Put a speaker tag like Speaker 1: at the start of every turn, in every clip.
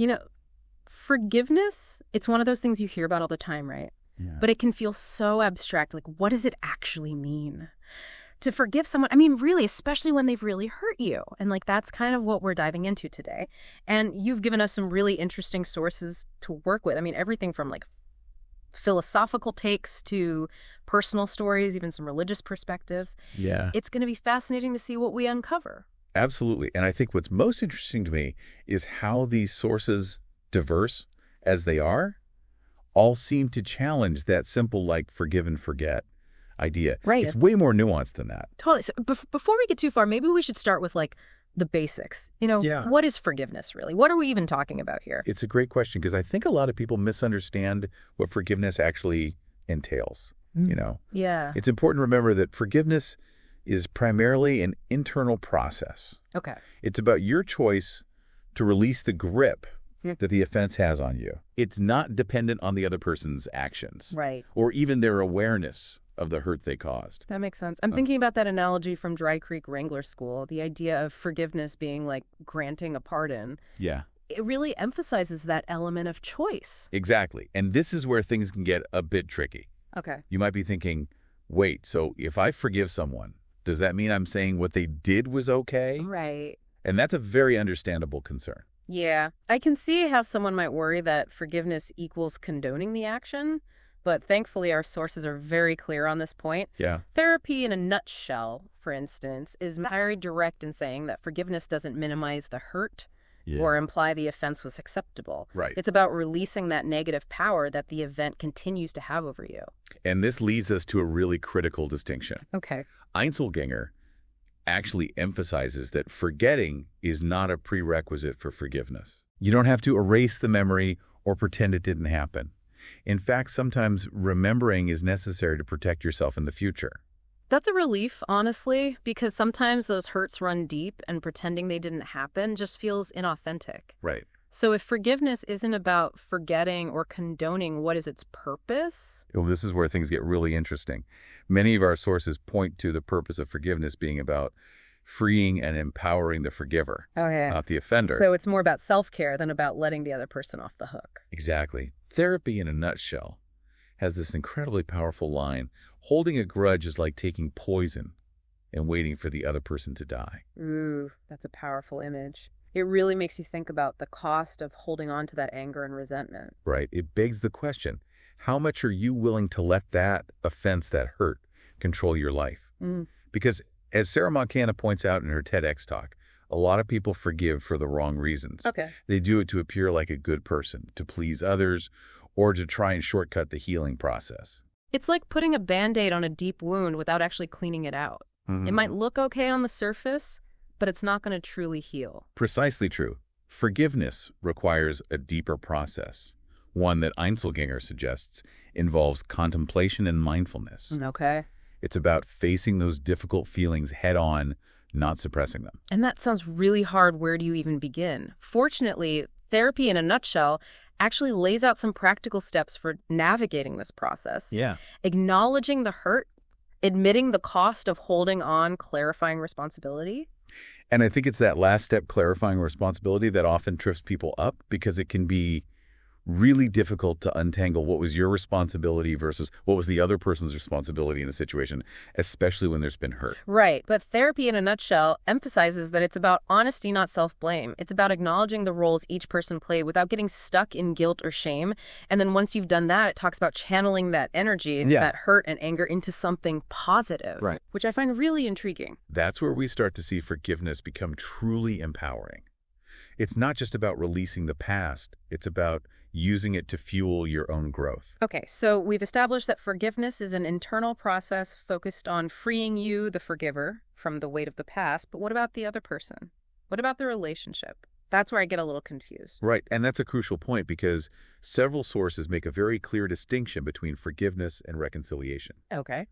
Speaker 1: You know, forgiveness, it's one of those things you hear about all the time, right?
Speaker 2: Yeah.
Speaker 1: But it can feel so abstract. Like, what does it actually mean? To forgive someone, I mean, really, especially when they've really hurt you. And like, that's kind of what we're diving into today. And you've given us some really interesting sources to work with. I mean, everything from like philosophical takes to personal stories, even some religious perspectives.
Speaker 2: Yeah.
Speaker 1: It's going to be fascinating to see what we uncover.
Speaker 2: Absolutely. And I think what's most interesting to me is how these sources, diverse as they are, all seem to challenge that simple, like, forgive and forget idea.
Speaker 1: Right.
Speaker 2: It's way more nuanced than that.
Speaker 1: Totally. So before we get too far, maybe we should start with like the basics.
Speaker 2: Yeah.
Speaker 1: What is forgiveness really? What are we even talking about here?
Speaker 2: It's a great question because I think a lot of people misunderstand what forgiveness actually entails.
Speaker 1: Yeah.
Speaker 2: It's important to remember that forgiveness is primarily an internal process.
Speaker 1: Okay.
Speaker 2: It's about your choice to release the grip that the offense has on you. It's not dependent on the other person's actions.
Speaker 1: Right.
Speaker 2: Or even their awareness of the hurt they caused.
Speaker 1: That makes sense. I'm thinking about that analogy from Dry Creek Wrangler School, the idea of forgiveness being like granting a pardon.
Speaker 2: Yeah.
Speaker 1: It really emphasizes that element of choice.
Speaker 2: Exactly. And this is where things can get a bit tricky.
Speaker 1: Okay.
Speaker 2: You might be thinking, wait, so if I forgive someone, does that mean I'm saying what they did was okay?
Speaker 1: Right.
Speaker 2: And that's a very understandable concern.
Speaker 1: Yeah. I can see how someone might worry that forgiveness equals condoning the action, but thankfully our sources are very clear on this point.
Speaker 2: Yeah.
Speaker 1: Therapy in a nutshell, for instance, is very direct in saying that forgiveness doesn't minimize the hurt or imply the offense was acceptable.
Speaker 2: Right.
Speaker 1: It's about releasing that negative power that the event continues to have over you.
Speaker 2: And this leads us to a really critical distinction.
Speaker 1: Okay.
Speaker 2: Einzelgänger actually emphasizes that forgetting is not a prerequisite for forgiveness. You don't have to erase the memory or pretend it didn't happen. In fact, sometimes remembering is necessary to protect yourself in the future.
Speaker 1: That's a relief, honestly, because sometimes those hurts run deep and pretending they didn't happen just feels inauthentic.
Speaker 2: Right.
Speaker 1: So if forgiveness isn't about forgetting or condoning, what is its purpose?
Speaker 2: Well, this is where things get really interesting. Many of our sources point to the purpose of forgiveness being about freeing and empowering the forgiver, not the offender.
Speaker 1: So it's more about self-care than about letting the other person off the hook.
Speaker 2: Exactly. Therapy in a nutshell has this incredibly powerful line, holding a grudge is like taking poison and waiting for the other person to die.
Speaker 1: Ooh, that's a powerful image. It really makes you think about the cost of holding on to that anger and resentment.
Speaker 2: Right. It begs the question, how much are you willing to let that offense, that hurt, control your life? Because as Sarah Montana points out in her TEDx talk, a lot of people forgive for the wrong reasons.
Speaker 1: Okay.
Speaker 2: They do it to appear like a good person, to please others, or to try and shortcut the healing process.
Speaker 1: It's like putting a Band-Aid on a deep wound without actually cleaning it out. It might look okay on the surface, but it's not going to truly heal.
Speaker 2: Precisely true. Forgiveness requires a deeper process, one that Einzelgänger suggests involves contemplation and mindfulness.
Speaker 1: Okay.
Speaker 2: It's about facing those difficult feelings head-on, not suppressing them.
Speaker 1: And that sounds really hard. Where do you even begin? Fortunately, therapy in a nutshell actually lays out some practical steps for navigating this process.
Speaker 2: Yeah.
Speaker 1: Acknowledging the hurt, admitting the cost of holding on, clarifying responsibility.
Speaker 2: And I think it's that last step, clarifying responsibility, that often trips people up because it can be really difficult to untangle what was your responsibility versus what was the other person's responsibility in a situation, especially when there's been hurt.
Speaker 1: Right. But therapy in a nutshell emphasizes that it's about honesty, not self-blame. It's about acknowledging the roles each person played without getting stuck in guilt or shame. And then once you've done that, it talks about channeling that energy, that hurt and anger into something positive,
Speaker 2: Right.
Speaker 1: which I find really intriguing.
Speaker 2: That's where we start to see forgiveness become truly empowering. It's not just about releasing the past. It's about using it to fuel your own growth.
Speaker 1: Okay, so we've established that forgiveness is an internal process focused on freeing you, the forgiver, from the weight of the past. But what about the other person? What about the relationship? That's where I get a little confused.
Speaker 2: Right, and that's a crucial point because several sources make a very clear distinction between forgiveness and reconciliation.
Speaker 1: Okay.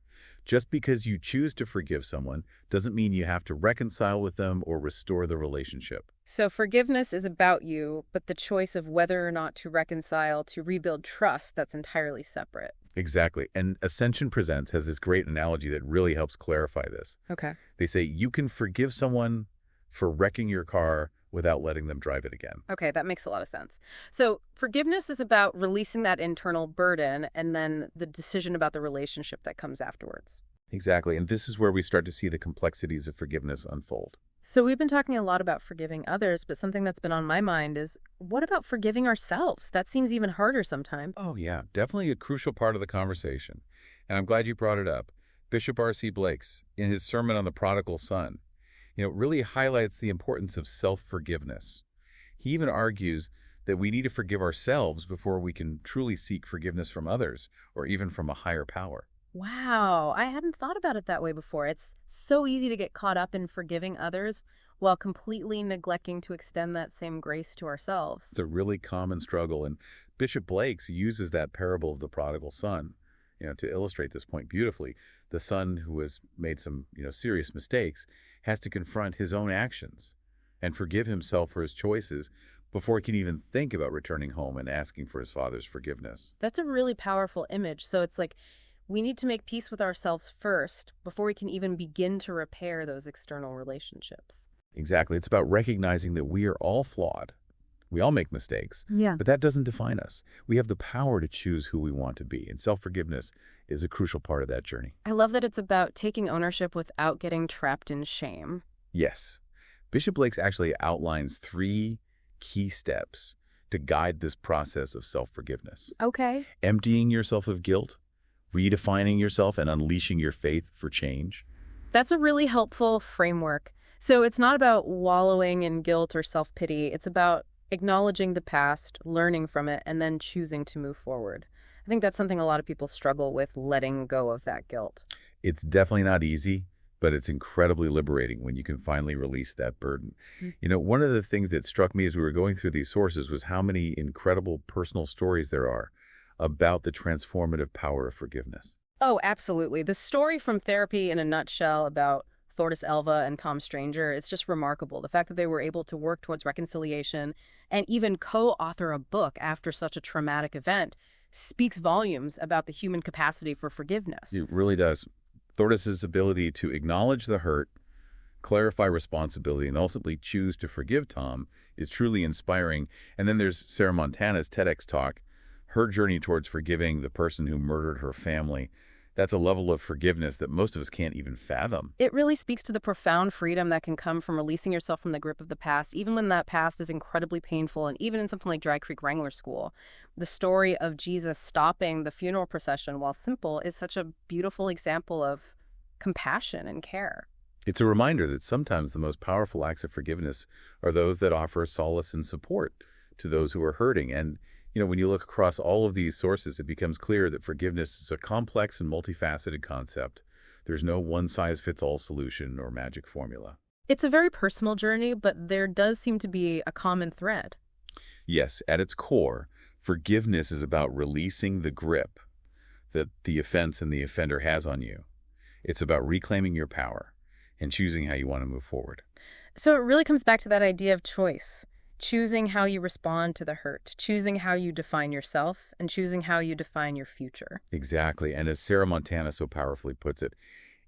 Speaker 2: Just because you choose to forgive someone doesn't mean you have to reconcile with them or restore the relationship.
Speaker 1: So forgiveness is about you, but the choice of whether or not to reconcile, to rebuild trust, that's entirely separate.
Speaker 2: Exactly. And Ascension Presents has this great analogy that really helps clarify this.
Speaker 1: Okay.
Speaker 2: They say you can forgive someone for wrecking your car, without letting them drive it again.
Speaker 1: Okay, that makes a lot of sense. So forgiveness is about releasing that internal burden and then the decision about the relationship that comes afterwards.
Speaker 2: Exactly, and this is where we start to see the complexities of forgiveness unfold.
Speaker 1: So we've been talking a lot about forgiving others, but something that's been on my mind is, what about forgiving ourselves? That seems even harder sometimes.
Speaker 2: Oh yeah, definitely a crucial part of the conversation. And I'm glad you brought it up. Bishop R.C. Blakes, in his sermon on the prodigal son, really highlights the importance of self-forgiveness. He even argues that we need to forgive ourselves before we can truly seek forgiveness from others or even from a higher power.
Speaker 1: Wow, I hadn't thought about it that way before. It's so easy to get caught up in forgiving others while completely neglecting to extend that same grace to ourselves.
Speaker 2: It's a really common struggle, and Bishop Blakes uses that parable of the prodigal son, to illustrate this point beautifully. The son who has made some, serious mistakes has to confront his own actions and forgive himself for his choices before he can even think about returning home and asking for his father's forgiveness.
Speaker 1: That's a really powerful image. So it's like we need to make peace with ourselves first before we can even begin to repair those external relationships.
Speaker 2: Exactly. It's about recognizing that we are all flawed. We all make mistakes,
Speaker 1: Yeah.
Speaker 2: but that doesn't define us. We have the power to choose who we want to be, and self-forgiveness is a crucial part of that journey.
Speaker 1: I love that it's about taking ownership without getting trapped in shame.
Speaker 2: Yes. Bishop Blakes actually outlines 3 key steps to guide this process of self-forgiveness.
Speaker 1: Okay.
Speaker 2: Emptying yourself of guilt, redefining yourself, and unleashing your faith for change.
Speaker 1: That's a really helpful framework. So it's not about wallowing in guilt or self-pity. It's about acknowledging the past, learning from it, and then choosing to move forward. I think that's something a lot of people struggle with, letting go of that guilt.
Speaker 2: It's definitely not easy, but it's incredibly liberating when you can finally release that burden. One of the things that struck me as we were going through these sources was how many incredible personal stories there are about the transformative power of forgiveness.
Speaker 1: Oh, absolutely. The story from Therapy in a Nutshell about Thordis Elva and Calm Stranger, it's just remarkable. The fact that they were able to work towards reconciliation and even co-author a book after such a traumatic event speaks volumes about the human capacity for forgiveness.
Speaker 2: It really does. Thordis' ability to acknowledge the hurt, clarify responsibility, and ultimately choose to forgive Tom is truly inspiring. And then there's Sarah Montana's TEDx talk, her journey towards forgiving the person who murdered her family. That's a level of forgiveness that most of us can't even fathom.
Speaker 1: It really speaks to the profound freedom that can come from releasing yourself from the grip of the past, even when that past is incredibly painful. And even in something like Dry Creek Wrangler School, the story of Jesus stopping the funeral procession, while simple, is such a beautiful example of compassion and care.
Speaker 2: It's a reminder that sometimes the most powerful acts of forgiveness are those that offer solace and support to those who are hurting. And when you look across all of these sources, it becomes clear that forgiveness is a complex and multifaceted concept. There's no one-size-fits-all solution or magic formula.
Speaker 1: It's a very personal journey, but there does seem to be a common thread.
Speaker 2: Yes, at its core, forgiveness is about releasing the grip that the offense and the offender has on you. It's about reclaiming your power and choosing how you want to move forward.
Speaker 1: So it really comes back to that idea of choice. Choosing how you respond to the hurt, choosing how you define yourself, and choosing how you define your future.
Speaker 2: Exactly. And as Sarah Montana so powerfully puts it,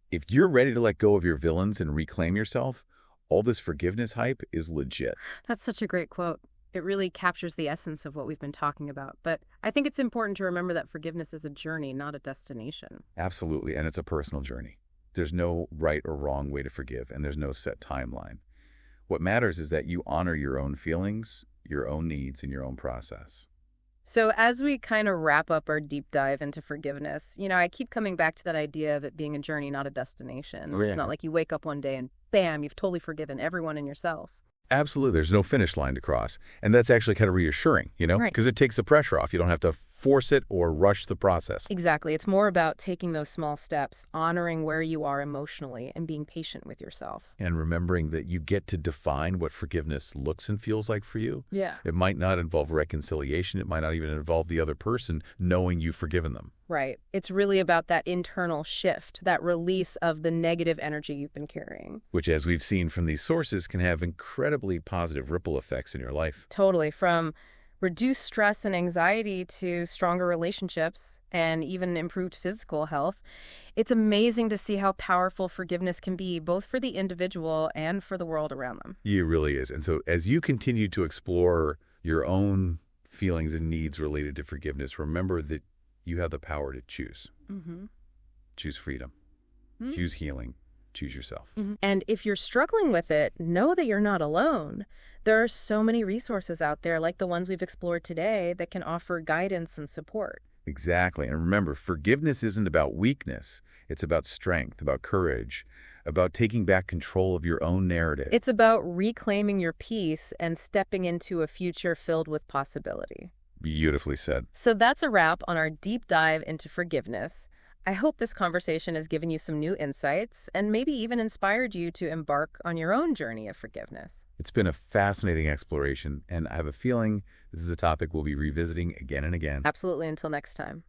Speaker 2: if you're ready to let go of your villains and reclaim yourself, all this forgiveness hype is legit.
Speaker 1: That's such a great quote. It really captures the essence of what we've been talking about. But I think it's important to remember that forgiveness is a journey, not a destination.
Speaker 2: Absolutely. And it's a personal journey. There's no right or wrong way to forgive, and there's no set timeline. What matters is that you honor your own feelings, your own needs, and your own process.
Speaker 1: So as we kind of wrap up our deep dive into forgiveness, I keep coming back to that idea of it being a journey, not a destination. It's not like you wake up one day and bam, you've totally forgiven everyone and yourself.
Speaker 2: Absolutely. There's no finish line to cross. And that's actually kind of reassuring,
Speaker 1: Right.
Speaker 2: because it takes the pressure off. You don't have to force it or rush the process.
Speaker 1: Exactly. It's more about taking those small steps, honoring where you are emotionally, and being patient with yourself.
Speaker 2: And remembering that you get to define what forgiveness looks and feels like for you.
Speaker 1: Yeah.
Speaker 2: It might not involve reconciliation. It might not even involve the other person knowing you've forgiven them.
Speaker 1: Right. It's really about that internal shift, that release of the negative energy you've been carrying.
Speaker 2: Which, as we've seen from these sources, can have incredibly positive ripple effects in your life.
Speaker 1: Totally. From reduce stress and anxiety to stronger relationships and even improved physical health. It's amazing to see how powerful forgiveness can be, both for the individual and for the world around them.
Speaker 2: It really is. And so as you continue to explore your own feelings and needs related to forgiveness, remember that you have the power to choose.
Speaker 1: Mm-hmm.
Speaker 2: Choose freedom. Mm-hmm. Choose healing. Choose yourself.
Speaker 1: Mm-hmm. And if you're struggling with it, know that you're not alone. There are so many resources out there, like the ones we've explored today, that can offer guidance and support.
Speaker 2: Exactly. And remember, forgiveness isn't about weakness. It's about strength, about courage, about taking back control of your own narrative.
Speaker 1: It's about reclaiming your peace and stepping into a future filled with possibility.
Speaker 2: Beautifully said.
Speaker 1: So that's a wrap on our deep dive into forgiveness. I hope this conversation has given you some new insights and maybe even inspired you to embark on your own journey of forgiveness.
Speaker 2: It's been a fascinating exploration, and I have a feeling this is a topic we'll be revisiting again and again.
Speaker 1: Absolutely. Until next time.